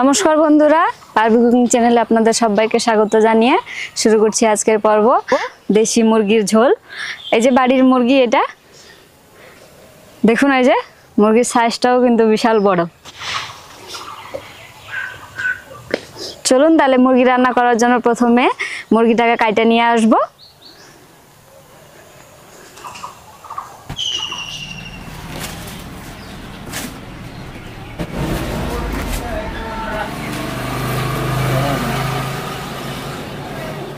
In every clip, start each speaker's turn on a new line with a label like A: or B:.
A: নমস্কার বন্ধুরা, পারভি কুকিং চ্যানেলে আপনাদের সবাইকে স্বাগত জানিয়ে শুরু করছি আজকের পর্ব। দেশি মুরগির ঝোল। এই যে বাড়ির মুরগি, এটা দেখুন, এই যে মুরগির সাইজটাও কিন্তু বিশাল বড়। চলুন তাহলে মুরগি রান্না করার জন্য প্রথমে মুরগিটাকে কাইটে নিয়ে আসবো।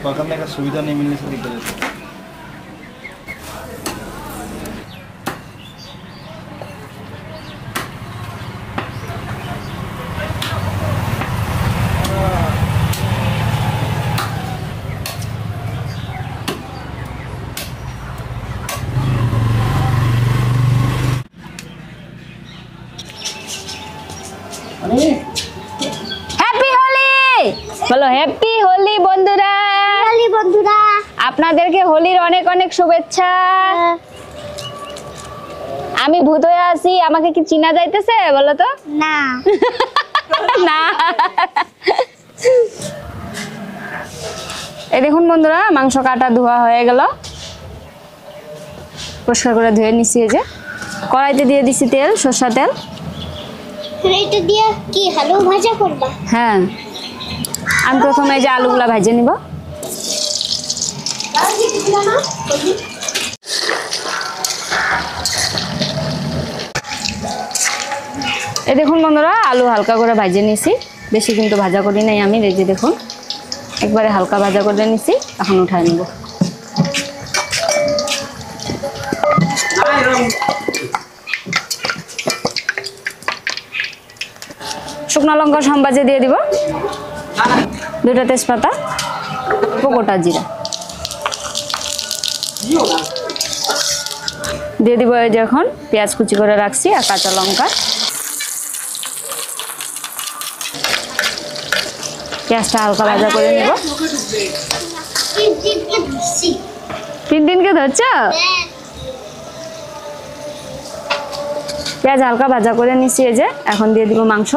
B: पकड़ने का सुविधा नहीं मिलने से दिक्कत है।
A: হ্যাপি হোলি বলো, হ্যাপি হোলি বন্ধুরা।
C: হোলি বন্ধুরা,
A: আপনাদেরকে হোলির অনেক অনেক শুভেচ্ছা। আমি ভূত হয়ে আছি, আমাকে কি চিনা যাইতেছে বলো তো?
C: না
A: না। এই দেখুন বন্ধুরা, মাংস কাটা ধোয়া হয়ে গেল, পরিষ্কার করে ধুয়ে নিছি। এই যে কড়াইতে দিয়ে দিছি তেল, সরষা তেল।
C: এটা দিয়ে কি আলু ভাজা করবা?
A: হ্যাঁ, আমি প্রথমে এই যে আলুগুলা ভেজে নিব। এই দেখুন বন্ধুরা, আলু হালকা করে ভেজে নিছি, বেশি কিন্তু ভাজা করি নাই আমি। এই যে দেখুন, একবারে হালকা ভাজা করে নিছি, এখন উঠায় নেব। শুকনো লঙ্কা সম্বাজে দিয়ে দিব, দুটা তেজপাতা, গোটা জিরা দিয়ে দিব। এই যে এখন পেঁয়াজ কুচি করে রাখছি আর কাঁচা লঙ্কা। পেঁয়াজটা হালকা ভাজা করে নেব। 3 দিনকে ধরছ? পেঁয়াজ হালকা ভাজা করে নিচ্ছি। এই যে এখন দিয়ে দিব মাংস।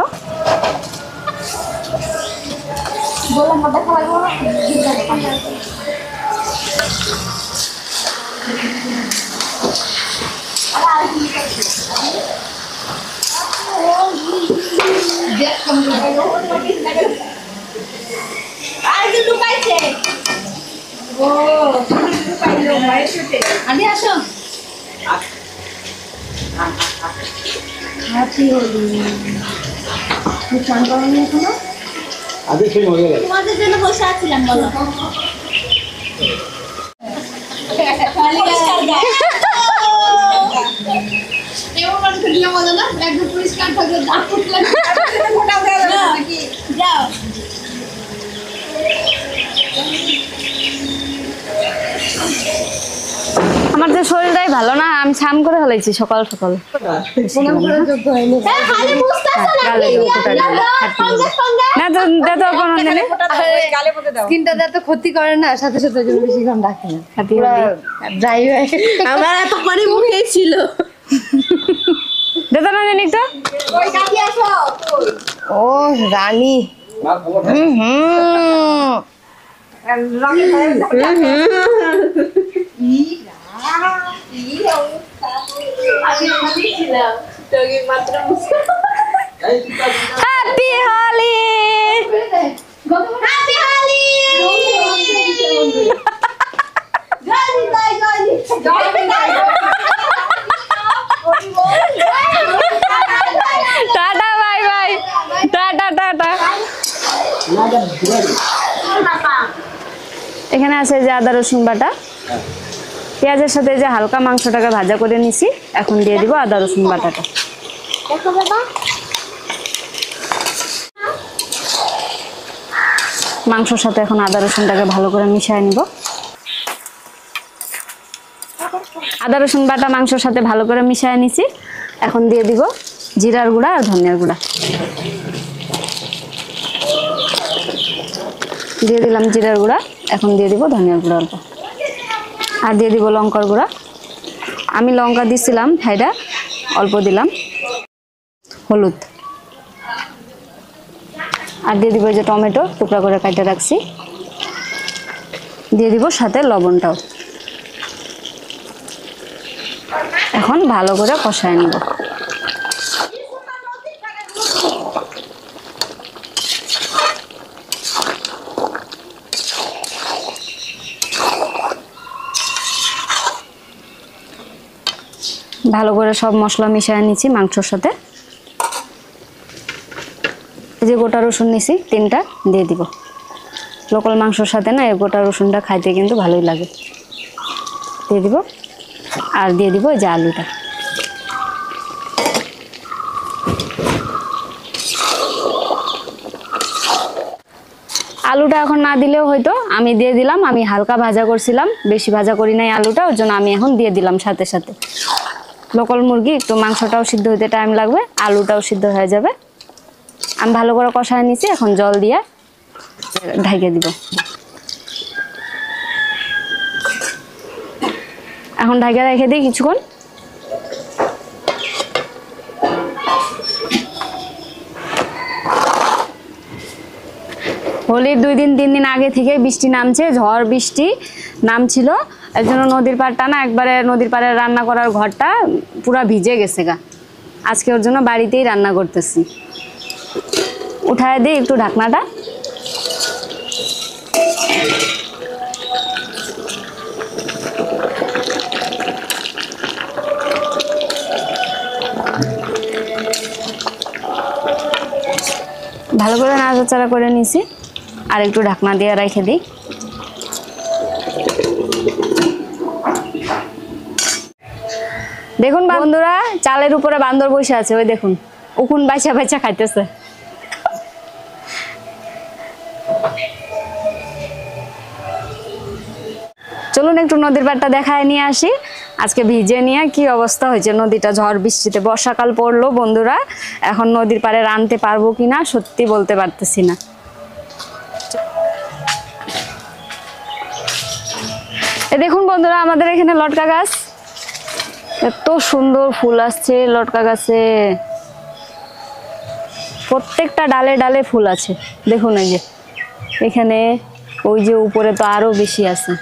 C: তোমাদের জন্য বসে আছিলাম, বলো।
A: আমার যে শরীরটাই ভালো না, আমি স্নান করে ফেলাইছি সকাল সকাল।
D: স্কিনটা এত ক্ষতি করে না, সাথে সাথে বেশিক্ষণ রাখে না, ড্রাই হয়ে। আমার এত পানি মুখে ছিল। ও Rani,
A: happy Holi. Tata, bye bye, tata tata. এখানে আছে যে আদা রসুন বাটা, পেঁয়াজের সাথে যে হালকা মাংসটাকে ভাজা করে নিছি। এখন দিয়ে দিব আদা রসুন বাটাটা। মাংসর সাথে এখন আদা রসুনটাকে ভালো করে মিশিয়ে নিব। আদা রসুন বাটা মাংসর সাথে ভালো করে মিশিয়ে নিছি। এখন দিয়ে দিব জিরার গুঁড়া আর ধনিয়ার গুঁড়া। দিয়ে দিলাম জিরার গুঁড়া, এখন দিয়ে দিব ধনিয়ার গুঁড়া অল্প, আর দিয়ে দিব লঙ্কার গুঁড়া। আমি লঙ্কা দিছিলাম ভাইরা, অল্প দিলাম। হলুদ, আর দিয়ে দিব এই যে টমেটো টুকরা করে কাটে রাখছি, দিয়ে দিব সাথে লবণটাও। এখন ভালো করে কষায় নিব। ভালো করে সব মশলা মিশিয়ে নিচ্ছি মাংসর সাথে। এই যে গোটা রসুন নিছি 3টা দিয়ে দিব। লোকাল মাংসর সাথে না এই গোটা রসুনটা খাইতে কিন্তু ভালোই লাগে। দিয়ে দিব আর দিয়ে দিব এই যে আলুটা। আলুটা এখন না দিলেও হয়তো, আমি দিয়ে দিলাম। আমি হালকা ভাজা করছিলাম, বেশি ভাজা করি নাই আলুটা, ওর জন্য আমি এখন দিয়ে দিলাম সাথে সাথে। লোকাল মুরগি একটু মাংসটাও সিদ্ধ হতে টাইম লাগবে, আলুটাও সিদ্ধ হয়ে যাবে। আমি ভালো করে কষায় নিছি, এখন জল দিয়ে ঢাকিয়ে দিব। এখন ঢাকিয়ে রেখে দিই কিছুক্ষণ। হোলির 2-3 দিন আগে থেকে বৃষ্টি নামছে, ঝড় বৃষ্টি নামছিল। এর জন্য নদীর পাড়টা না একবারে, নদীর পাড়ে রান্না করার ঘরটা পুরা ভিজে গেছে গা। আজকে ওর জন্য বাড়িতেই রান্না করতেছি। উঠায় দিই একটু ঢাকনাটা। ভালো করে নাড়াচাড়া করে নিছি, আর একটু ঢাকনা দিয়ে রেখে দিই। দেখুন বন্ধুরা, চালের উপরে বান্দর বসে আছে, ওই দেখুন উকুন বাইচা বাইচা খাইতেছে। চলুন একটু নদীর পাড়টা দেখায় নিয়ে আসি। আজকে ভিজে নিয়ে কি অবস্থা হয়েছে নদীটা, ঝড় বৃষ্টিতে। বর্ষাকাল পড়লো বন্ধুরা, এখন নদীর পাড়ে রানতে পারবো কিনা সত্যি বলতে পারতেছি না। দেখুন বন্ধুরা, আমাদের এখানে লটকা গাছ, এত সুন্দর ফুল আসছে লটকা গাছে। প্রত্যেকটা ডালে ডালে ফুল আছে। দেখুন এই যে এখানে, ওই যে উপরে তো আরো বেশি আছে।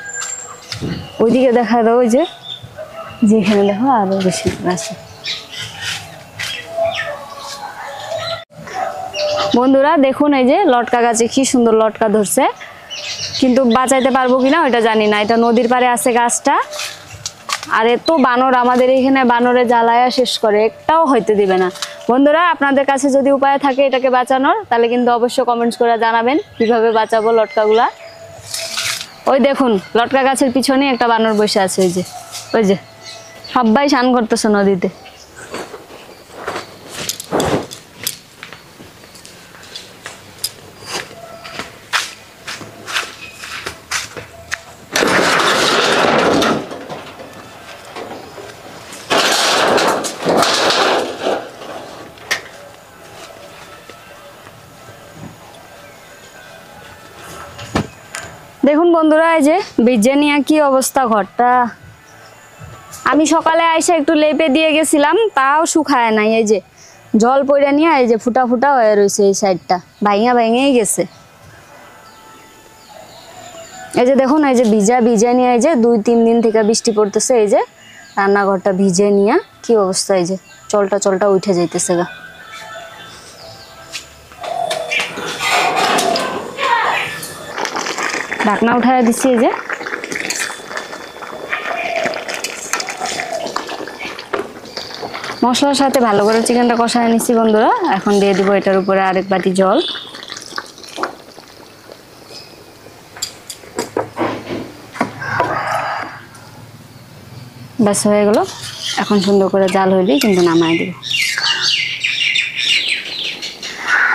A: ওইদিকে দেখা দাও, ওই যে যেখানে দেখো আরো বেশি আছে। বন্ধুরা দেখুন এই যে লটকা গাছে কি সুন্দর লটকা ধরছে, কিন্তু বাঁচাইতে পারবো কিনা ওইটা জানি না। এটা নদীর পাড়ে আছে গাছটা, আর এত বানর আমাদের এখানে, বানরে জ্বালায়া শেষ করে, একটাও হইতে দিবে না। বন্ধুরা আপনাদের কাছে যদি উপায় থাকে এটাকে বাঁচানোর, তাহলে কিন্তু অবশ্যই কমেন্টস করে জানাবেন কিভাবে বাঁচাবো লটকাগুলা। ওই দেখুন লটকা গাছের পিছনে একটা বানর বসে আছে, ওই যে সবাই স্নান করতেছে নদীতে। দেখুন বন্ধুরা এই যে ভিজে নিয়ে কি অবস্থা ঘরটা। আমি সকালে আইসা একটু লেপে দিয়ে গেছিলাম, তাও শুকায় নাই। এই যে জল পড়ে নিয়ে এই যে ফুটা ফুটা হয়ে রয়েছে, এই সাইডটা ভাঙা ভাঙেই গেছে। এই যে দেখুন এই যে ভিজা ভিজে নিয়ে, এই যে 2-3 দিন থেকে বৃষ্টি পড়তেছে। এই যে রান্নাঘরটা ভিজে নিয়ে কি অবস্থা, এই যে চলটা চলটা উঠে যাইতেছে গা। ঢাকনা উঠায় দিচ্ছি। এই যে মশলার সাথে ভালো করে চিকেনটা কষায় নিচ্ছি বন্ধুরা। এখন দিয়ে দিব এটার উপরে আরেক বাটি জল। ব্যাস হয়ে গেল। এখন সুন্দর করে জাল হইলেই কিন্তু নামায় দিব।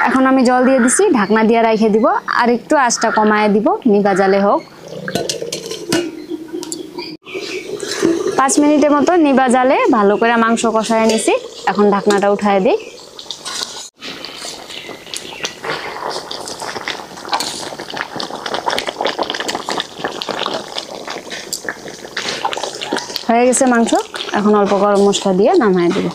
A: এখন আমি জল দিয়ে দিছি, ঢাকনা দিয়ে রেখে দিব, আর একটু আঁচটা কমায় দিব, নিভা জালে হোক। 5 মিনিটের মতো নিভা জালে ভালো করে মাংস কষায় নিছি। এখন ঢাকনাটা উঠায় দিই। হয়ে গেছে মাংস। এখন অল্প গরম মশলা দিয়ে নামায় দিব।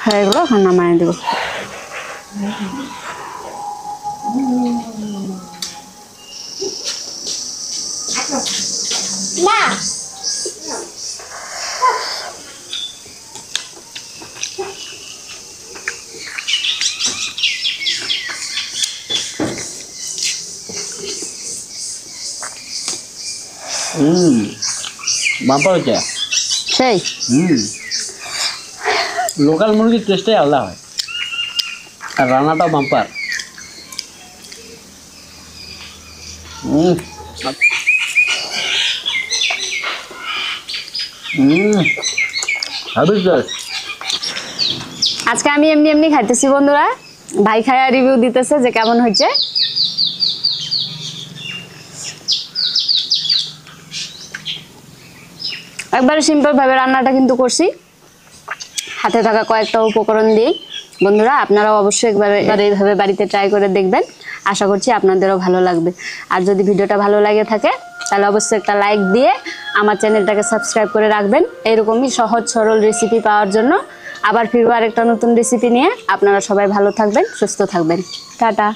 A: হয়ে গেলো, এখন নামায় দেবো।
C: না
B: বাম্পার হচ্ছে।
A: সেই
B: লোকাল মুরগির টেস্টটাই আলাদা হয়, আর রান্নাটাও বাম্পার।
A: আজকে আমি এমনি এমনি খাইতেছি বন্ধুরা, ভাই খায়া রিভিউ দিতেছে যে কেমন হয়েছে। একবারে সিম্পল ভাবে রান্নাটা কিন্তু করছি, হাতে থাকা কয়েকটা উপকরণ দিয়ে। বন্ধুরা আপনারাও অবশ্যই একবার এইভাবে বাড়িতে ট্রাই করে দেখবেন, আশা করছি আপনাদেরও ভালো লাগবে। আর যদি ভিডিওটা ভালো লাগে থাকে তাহলে অবশ্যই একটা লাইক দিয়ে আমার চ্যানেলটাকে সাবস্ক্রাইব করে রাখবেন, এরকমই সহজ সরল রেসিপি পাওয়ার জন্য। আবার ফিরবো আরেকটা নতুন রেসিপি নিয়ে। আপনারা সবাই ভালো থাকবেন, সুস্থ থাকবেন। টাটা।